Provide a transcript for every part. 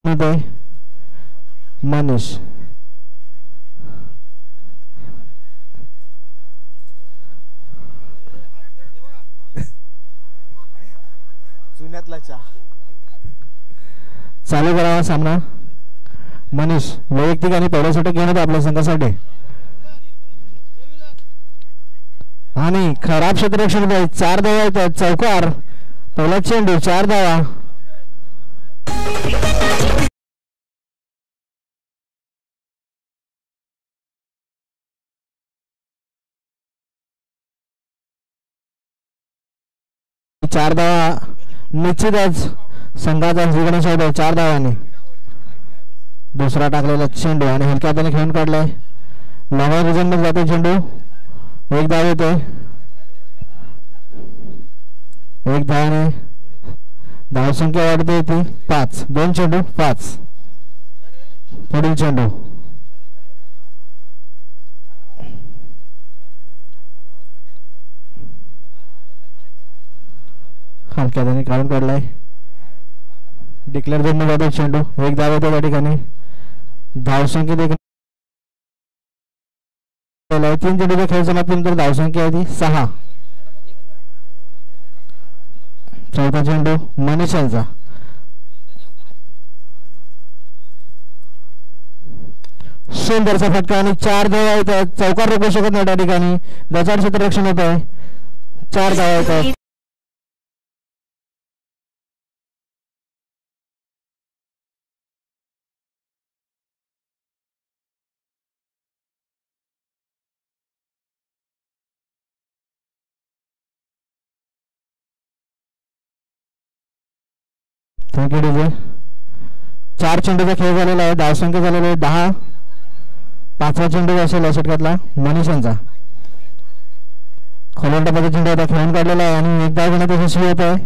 मध्ये मनीष चुन्यातला चहा चालू करावा सामना. मनीष वैयक्तिक आणि पहिल्या षटक घेऊन येतो आपल्या संघासाठी आणि खराब क्षेत्ररक्षण 4 धावा येतात. चौकार पहिला चेंडू 4 धावा. चार धावा निश्चितच संघाचा जिंकण्याचा होता 4 धावांनी. दुसरा टाकलेला चेंडू आणि हलक्या हाताने खेळून काढलाय. लॉंग रिजन मध्ये जातो चेंडू. 1 धाव येते. 1 धावाने धावसंख्या वाढते ती 5. 2 चेंडू 5. पुढील चेंडू हलक्या हाताने काढून काढलाय. डिक्लेअर झोन जातो चेंडू. 1 धाव येतो त्या ठिकाणी. धावसंख्या देखील 3 चेंडूचा खेळ समाप्तीनंतर धावसंख्या आहे ती 6. चौथा चेंडू मनीष यांचा. सुंदरचा फटका आणि 4 धावा येतात. चौकार रोखू शकत नाही त्या ठिकाणी. गचाड क्षेत्ररक्षण होत आहे. 4 धावा येतात. Thank you DJ. 4 चेंडूचा खेळ झालेला आहे. धावसंख्या झालेला आहे 10. 5वा चेंडू असेल या षटकातला मनीष यांचा. खोलून टप्प्याचा चेंडू आता खेळून काढलेला आहे आणि 1 धाव घेण्यात यशस्वी होत आहे.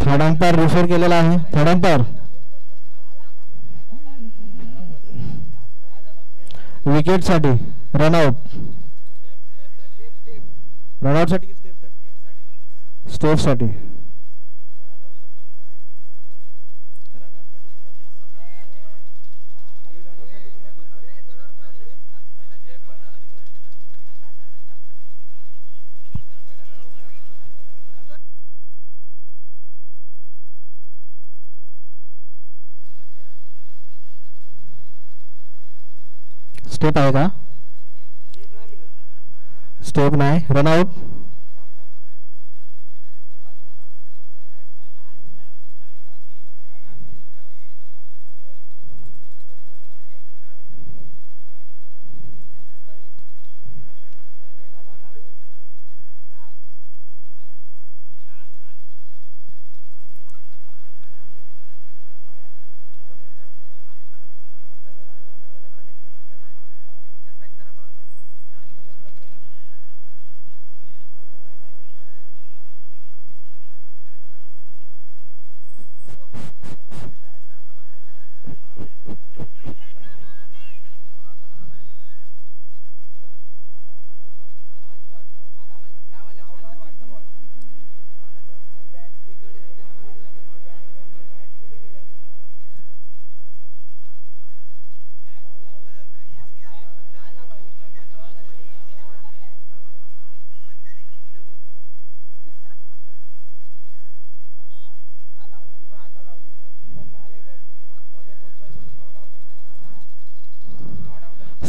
थर्ड अंपायर रिफर केलेला आहे. थर्ड अंपायर विकेट साठी रनआउट. रनआउट साठी स्टेप साठी स्टेप आहे का? स्टेप नाही. रनआउट.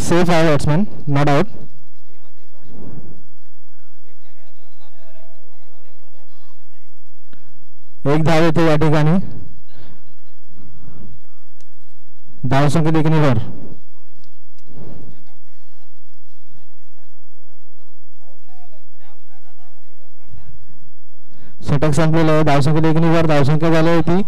सेफ आहे बॅट्समॅन. Not out. एक धाव येते या ठिकाणी. धावसंख्या देखील वर. षटक संपलेलं आहे. धावसंख्या देखील वर. धावसंख्या झाली होती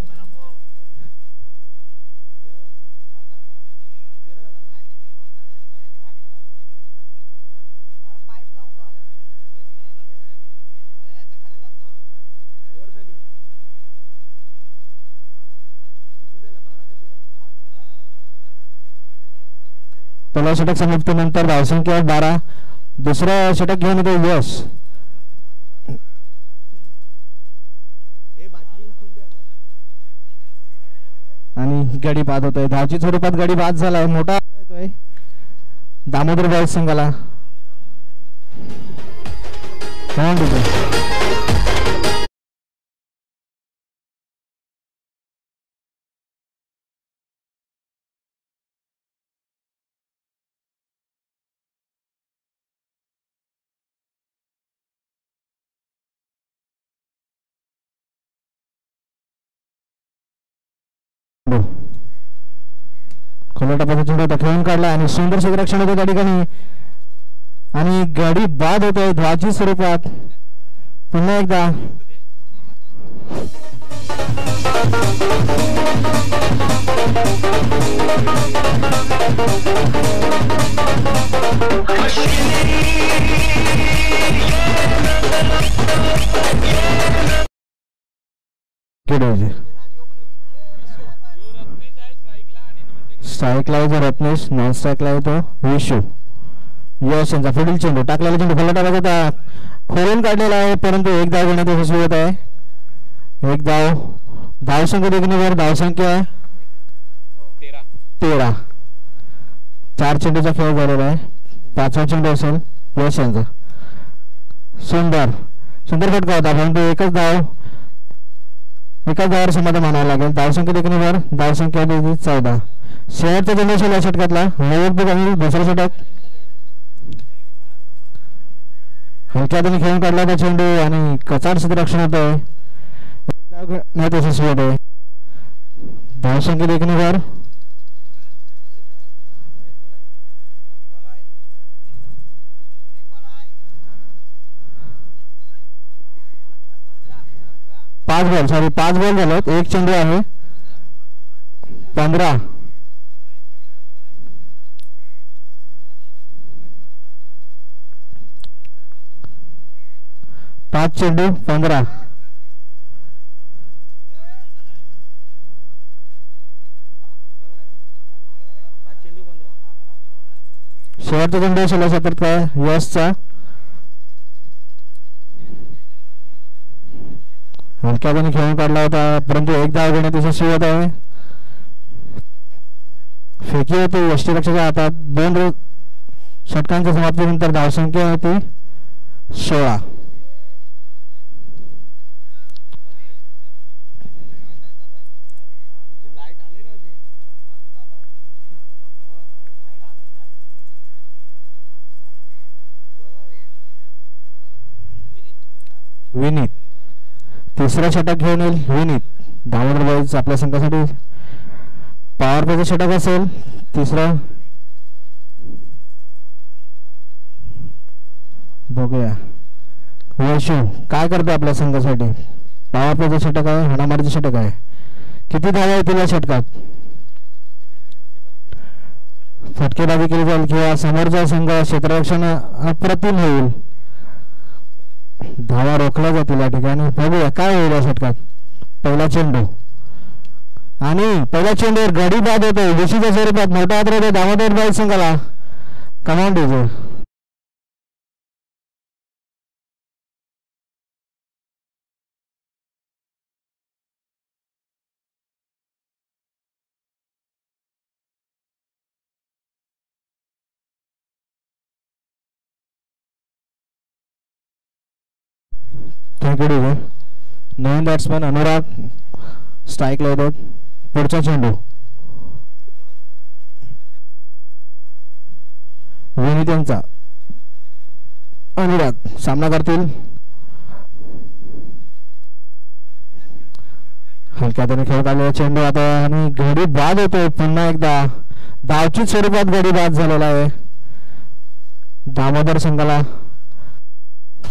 पहिल्या षटक समाप्तीनंतर धावसंख्या 12. दुसरा षटक घेऊन येतो यश. गडी बाद होतोय. धावची स्वरूपात गडी बाद झालाय. मोठा येतोय दामोदर बॉयज संघाला. खोलटा पद्धतीने खेळून काढला आणि सुंदर क्षेत्ररक्षण होतं त्या ठिकाणी आणि गाडी बाद होते ध्वजी स्वरूपात. पुन्हा एकदा स्ट्राईकला येतो रत्नेश, नॉन स्ट्राईकला येतो विशू. यश यांचा पुढील चेंडू टाकलेला चेंडू खाली टाकत होता, खोलून काढलेला आहे परंतु एक धाव घेण्यात यशस्वी होत आहे. एक धाव. धावसंख्या देखील धावसंख्या 13. 4 चेंडूचा खेळ झालेला आहे. 5वा चेंडू असेल यश यांचा. सुंदर सुंदर फटका होता परंतु एकाच धावावर समाधान मानावं लागेल. धावसंख्या देखील धावसंख्या 14. शेवटचा चेंडू असेल या षटकातला. दुसरा षटक हलक्या हाताने खेळून काढला होता चेंडू आणि कचाड क्षेत्ररक्षण होत आहे. यशस्वी होत आहे. धावसंख्या देखील 5 बॉल झालेत. एक चेंडू आहे. 15. 5 चेंडू 15. शेवटचा चेंडू असेल षटकात यशचा. हलक्या हाताने खेळून काढला होता परंतु एक धाव घेण्यात यशस्वी होत आहे. फेकी होती यष्टीरक्षकाच्या हातात. 2 षटकांच्या समाप्तीनंतर धावसंख्या होती 16. विनीत तिसरा षटक घेऊन येईल. विनीत दामोदर बॉयज आपल्या संघासाठी पॉवर प्लेचं षटक असेल तिसरा. बघूया वैशू काय करते आपल्या संघासाठी. पॉवर प्लेचं षटक आहे, हाणामारीचं षटक आहे. किती धावा येतील या षटकात. फटकेबाजी केली जाईल किंवा समोरचा संघ क्षेत्ररक्षण अप्रतिम होईल. धावा रोखल्या जातील या ठिकाणी. बघूया काय होईल या षटकात. पहिला चेंडू आणि पहिल्या चेंडूवर गडी बाद होतो विशीच्या स्वरूपात. मोठा हात होतो दामोदर बॉयज संघाला. Command DJ. नवीन बॅट्समॅन अनुराग स्ट्राईकला येतात. पुढचा चेंडू विनीत यांचा. अनुराग सामना करतील. हलक्या हाताने खेळ काढलेला चेंडू आता आणि गडी बाद होतोय. पुन्हा एकदा धावची स्वरूपात गडी बाद झालेला आहे दामोदर संघाला.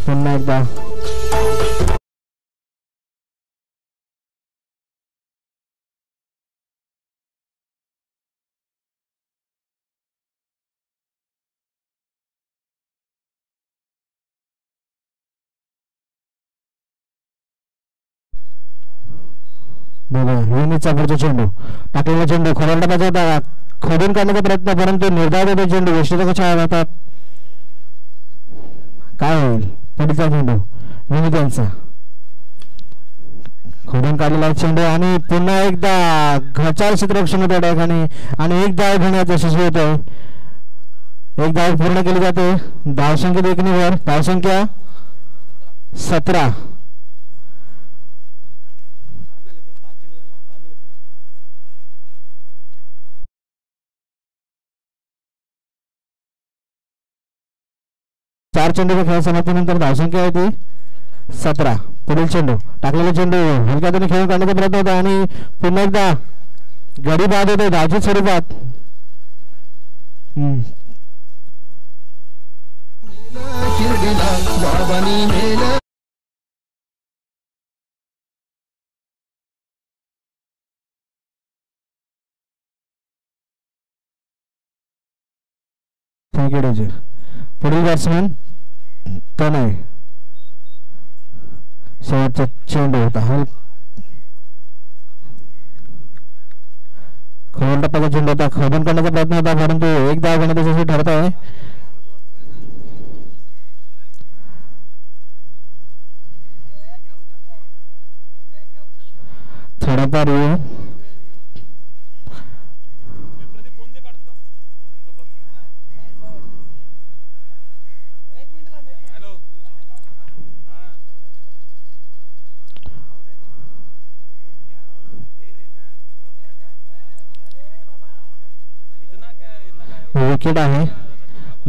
पुन्हा एकदा विनीतचा पुढचा चेंडू टाकलेला चेंडू खोलटा पाहिजे होता. खोदून काढण्याचा प्रयत्न परंतु निर्धाव होतो चेंडू यष्टीरक्षकाच्या हातात. काय होईल. पुढचा चेंडू विनीत यांचा. खोडून काढलेला चेंडू आणि पुन्हा एकदा घचाल क्षेत्ररक्षण होतं त्या ठिकाणी आणि एक धाव घेण्यात यशस्वी होतोय. एक धाव पूर्ण केली जाते. धावसंख्या देखणीवर धावसंख्या 17. चार चेंडूचा खेळ समाप्तीनंतर धावसंख्या आहे ती 17. पुढील चेंडू टाकलेला चेंडू हलक्या हाताने खेळून काढण्याचा प्रयत्न होता आणि पुन्हा एकदा गडी बाद होते धावच्या स्वरूपात. पुढील बॅट्समॅन तनय. शेवटचा चेंडू होता खोल टप्प्याचा चेंडू होता. खोदून करण्याचा प्रयत्न होता परंतु एक धाव घेण्यात यशस्वी ठरत आहे. थोडाफार विकेट आहे.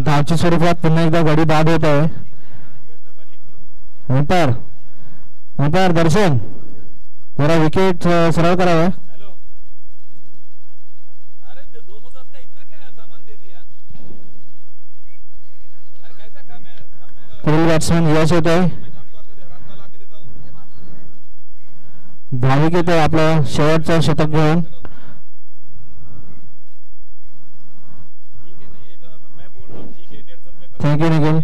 धावच्या स्वरूपात पुन्हा एकदा गडी बाद होत आहे. अंपायर दर्शन जरा विकेट सरळ करावा. पुढील बॅट्समॅन यश येत आहे. भाविक येतो आपलं शेवटचं शतक घेऊन. थँक्यू निखिल.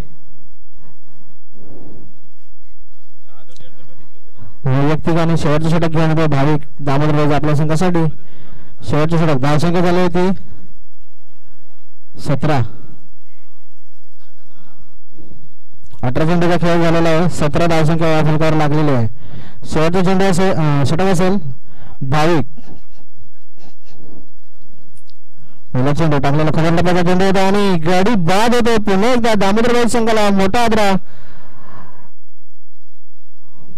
वैयक्तिक आणि शेवटचं षटक घेऊन भाविक दामोदर आपल्या संघासाठी शेवटचे षटक. धावसंख्या झाली होती 17. 18 चेंडूचा खेळ झालेला आहे. 17 धावसंख्या या फलकावर लागलेली आहे. शेवटचा चेंडू असेल षटक असेल भाविक. पहिला चेंडू टाकलेला खबर टप्प्याचा चेंडू होता आणि गाडी बाद होते. पुन्हा एकदा दामोदर संघाला मोठा आदरा.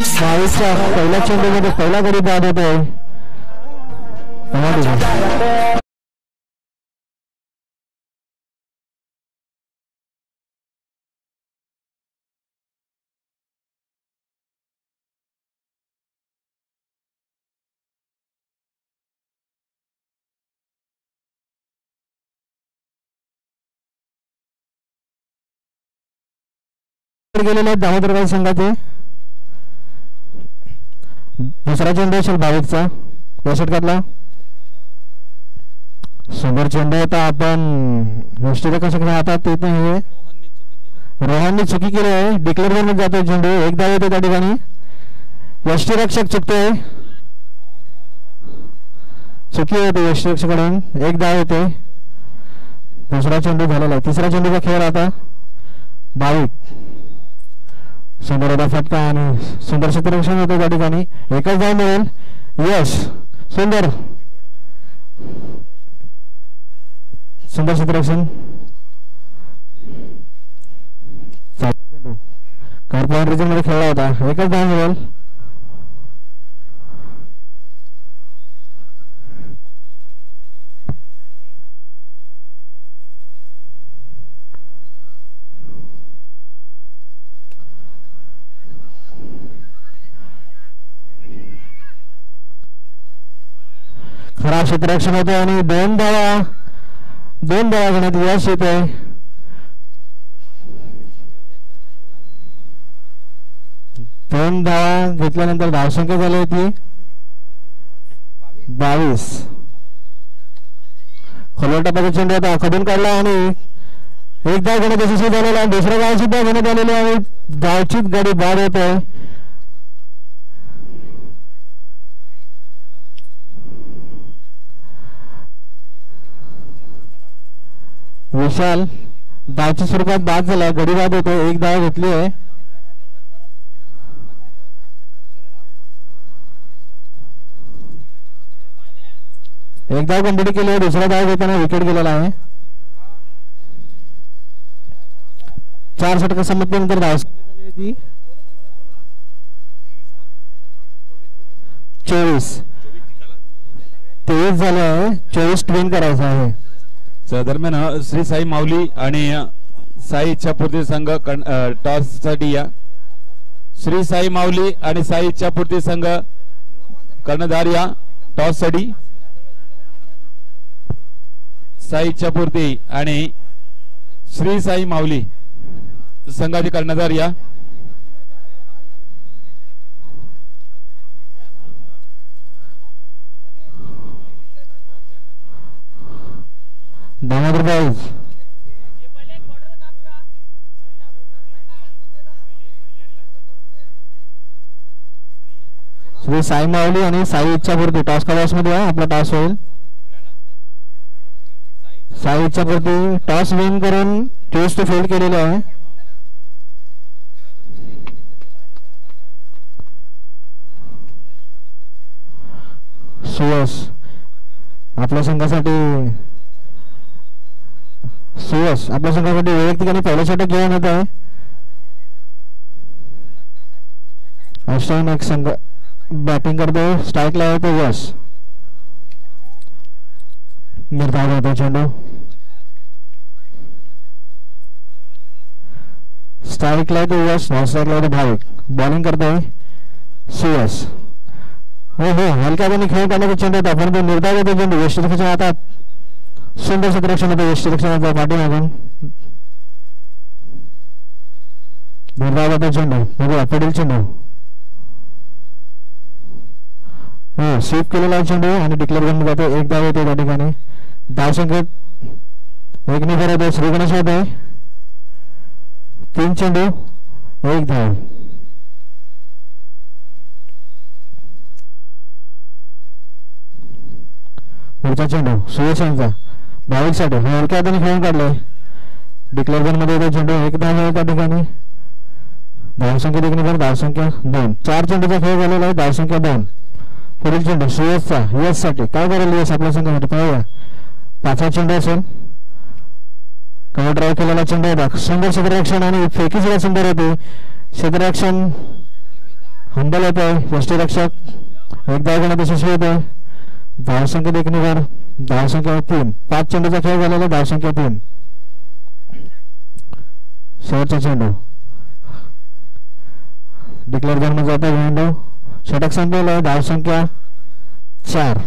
भाविकच्या पहिल्या चेंडूमध्ये पहिला गडी बाद होतोय. गेलेले दामोदर संघाचे. दुसरा चेंडू असेल भाविकचा या षटकातला. सुंदर चेंडू होता. आपण यष्टीरक्षक हातात येत नाही. रोहनने चुकी केली आहे. डिक्लेअर मध्ये जातोय चेंडू. एक धाव येते त्या ठिकाणी. यष्टीरक्षक चुकतोय. चुकी होते यष्टीरक्षकाकडून. एक धाव येते. दुसरा चेंडू झालेला आहे. तिसरा चेंडूचा खेळ आता भाविक. सुंदर होता फटका आणि सुंदर क्षेत्ररक्षण होतं त्या ठिकाणी. एकच धाव मिळेल. यश सुंदर सुंदर क्षेत्ररक्षण. चेंडू कार रिजन मध्ये खेळला होता. एकच धाव मिळेल. खराब क्षेत्ररक्षण होते आणि दोन धावा घेण्यात यश येते. दोन धावा घेतल्यानंतर धावसंख्या झाली होती 22. खोलवर टप्प्याचा चेंडू होता. खडून काढला आणि एक धाव घेण्यात यशस्वी झालेला. दुसरा धाव सुद्धा घेण्यात आलेली आणि धावचीत गाडी बाद होते. विशाल धावच्या स्वरूपात बाद झाला. गडी बाद होतो. एक धाव घेतली आहे. एक धाव कंप्लीट केली आहे. दुसरा धाव घेताना विकेट गेलेला आहे. 4 षटक संमतीनंतर धाव 23 झाले आहे. 24 ट्विन करायचं आहे. दरम्यान श्री साई माऊली आणि साई इच्छापूर्ती संघ टॉस साठी या. श्री साई माऊली आणि साई इच्छापूर्ती संघ कर्णधार या टॉस साठी. साई इच्छापूर्ती आणि श्री साई माऊली संघाचे कर्णधार या. दामोदर बाईज श्री साई माऊली आणि साई इच्छापूर्ती टॉस टॉस मध्ये आपला टॉस होईल. साई इच्छापूर्ती टॉस विन करून चॉईस टू फील्ड केलेले आहे. सुयश आपल्या संघासाठी वैयक्तिक आणि पहिल्या षटक घेऊन येत आहे. अष्टावन्न एक संघ बॅटिंग करतो. स्ट्राईकला आहे तो यश. निर्धाव होतो चेंडू. स्ट्राईकला आहे तो यश. नॉन स्ट्राईकला आहे तो भाविक. बॉलिंग करतोय सुयश. हो हलक्या हाताने खेळून काढण्याचा चेंडू होता पण तो निर्धाव होतो चेंडू यष्टीरक्षणाच्या हातात. सुंदर क्षेत्ररक्षण होतं यष्टीरक्षणाचा पाठीमागून. निर्धाव होतो चेंडू. बघूया पुढील चेंडू. हो स्वीप केलेला चेंडू आणि डिक्लेअर करून जातो. एक धाव येते त्या ठिकाणी. धावसंख्येत 1 निघार होते. श्रीगणेश होते. 3 चेंडू 1 धाव. पुढचा चेंडू सुयश यांचा भाविकसाठी हलक्या हाताने खेळून काढले. डिक्लेअर गन मध्ये येतो चेंडू. 1 धाव आहे त्या ठिकाणी. धावसंख्या 1 निघार. धावसंख्या 2. 4 चेंडूचा खेळ झालेला आहे. धावसंख्या 2. पुढील चेंडू सुयशचा यश साठी काय करेल यश आपल्या संघासाठी पाहूया. 5वा चेंडू असेल. कमी ड्राईव्ह केलेला चेंडू होता. सुंदर क्षेत्ररक्षण आणि फेकी सुद्धा सुंदर होते. क्षेत्ररक्षण हंबल होत आहे. यष्टीरक्षक 1 धाव घेण्यात यशस्वी होत आहे. धावसंख्येत 1 निघार. धावसंख्या 3. 5 चेंडूचा खेळ झालेला. धावसंख्या 3. शेवटचा चेंडू डिक्लेअर करून जातो चेंडू. षटक संपलेलं आहे. धावसंख्या 4.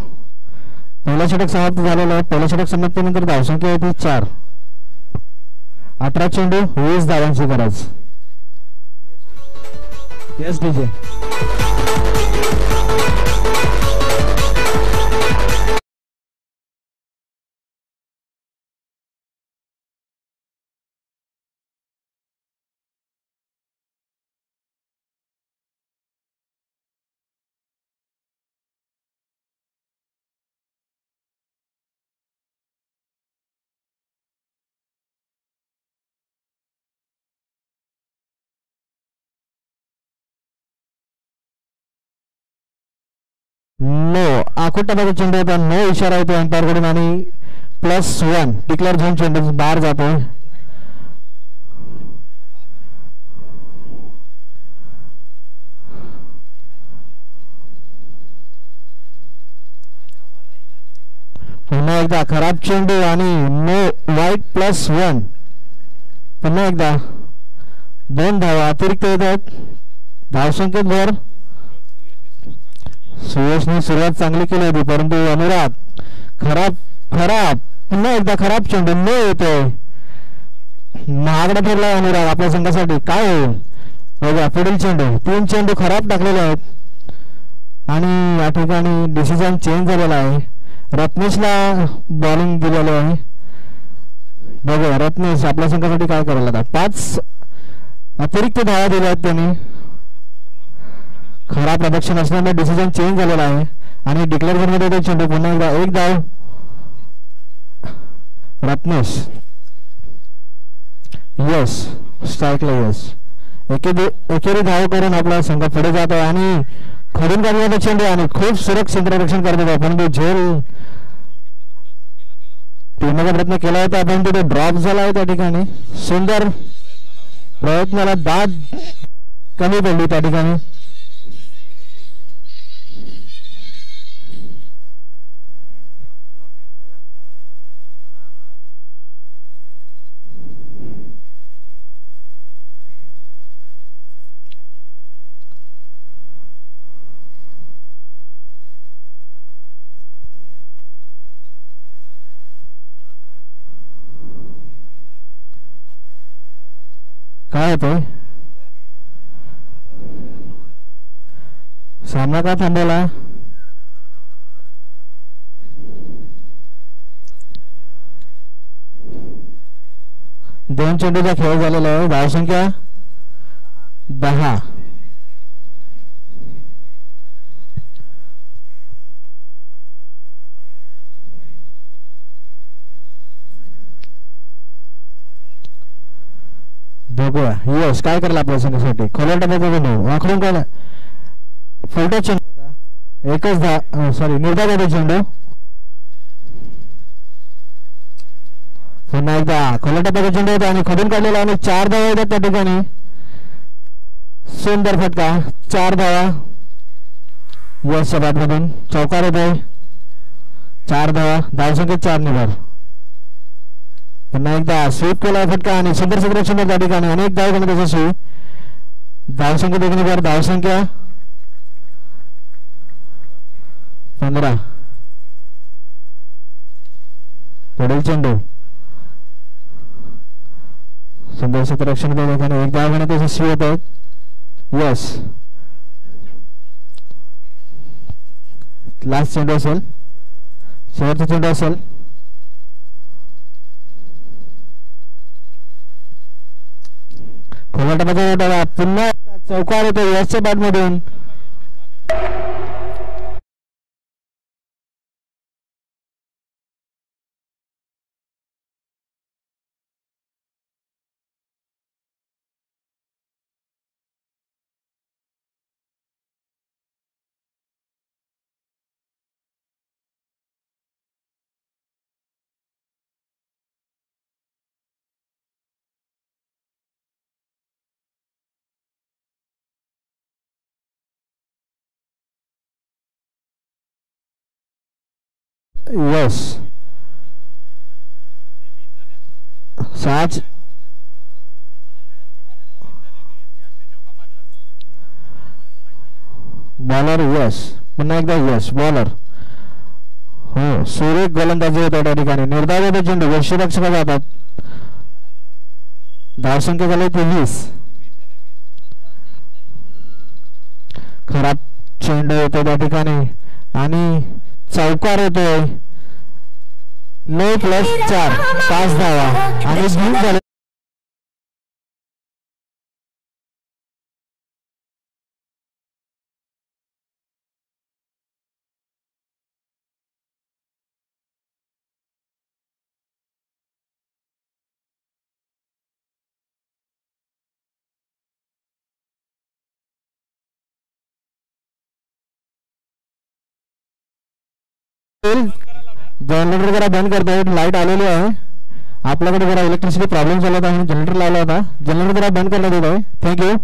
पहिला षटक समाप्त झालेला आहे. पहिल्या षटक समाप्तीनंतर धावसंख्या होती 4. 18 चेंडू 20 धावांची गरज. Yes DJ. नो आखोटाचा चेंडू होता. नो इशारा येतो अंपायर कडून आणि +1 डिक्लेअर झोन चेंडू बाहेर जातोय. पुन्हा एकदा खराब चेंडू आणि नो वाईट +1. पुन्हा एकदा 2 धावा अतिरिक्त येत आहेत. धावसंख्येत भर. सुयशने सुरुवात चांगली केली होती परंतु अनुराग खराब पुन्हा एकदा खराब चेंडू न येतोय. महागडा ठरला अनुराग आपल्या संघासाठी. काय होईल बघा. पुढील चेंडू 3 चेंडू खराब टाकलेले आहेत आणि या ठिकाणी डिसिजन चेंज झालेला आहे. रत्नेशला बॉलिंग दिलेलं आहे. बघा रत्नेश आपल्या संघासाठी काय करायला आता. 5 अतिरिक्त धावा दिल्या आहेत त्यांनी. खराब प्रदर्शन असल्यामुळे डिसिजन चेंज झालेला आहे आणि डिक्लेअर करण्यात येतो चेंडू. पुन्हा एकदा 1 धाव रत्नेश. Yes स्ट्राईकला yes. एकेरी धाव करून आपला संघ पुढे जात आहे आणि खडून काढण्याचा चेंडू आणि खूप सुरक्षित क्षेत्ररक्षण करत होता परंतु झेल टीमचा प्रयत्न केला होता पण तिथे ड्रॉप झाला आहे त्या ठिकाणी. सुंदर प्रयत्नाला दाद कमी पडली त्या ठिकाणी. काय होतंय सामना का थांबवला. दोन चेंडूचा खेळ झालेला आहे. धावसंख्या 10. बघूया यश काय करायला आपल्या संघासाठी. खोल्या टप्प्याचा चेंडू आखडून काय फलटा चेंडू होता. एकच सॉरी निर्धार चेंडू. पुन्हा एकदा खोल्या टप्प्याचा चेंडू होता आणि खडून काढलेला आणि 4 धावा येतात त्या ठिकाणी. सुंदर फटका 4 धावा यशच्या बॅटमधून. चौकार येतोय 4 धावा. धावसंख्या 4 निभार. पुन्हा एकदा स्वीप केला फटका आणि सुंदर क्षेत्ररक्षण त्या ठिकाणी. अनेक धाव घेण्यात यशस्वी. धावसंख्या देखील निभार. धावसंख्या 15. पुढील चेंडू सुंदर क्षेत्ररक्षण त्या ठिकाणी. एक धाव घेण्यात यशस्वी होत आहेत यस. लास्ट चेंडू असेल शेवटचा चेंडू असेल. खोला टप्प्याचा पुन्हा चौकार येतो यशच्या बॅटमधून. यस 6 बॉलर यश. पुन्हा एकदा यश बॉलर. हो सुरेख गोलंदाजी होत्या त्या ठिकाणी. निर्धाव चेंडू यष्टीरक्षक जातात. धावसंख्या झाली 23. खराब चेंडू होतो त्या ठिकाणी आणि चौकार येतोय. 9 + 4 5 धावा आणि गुण झाले. जनरेटर जरा बंद करतायत. लाईट आलेली आहे. आपल्याकडे जरा इलेक्ट्रिसिटी प्रॉब्लेम झाला होता म्हणून जनरेटर लावला होता. जनरेटर जरा बंद करण्यात येत आहे. थँक्यू.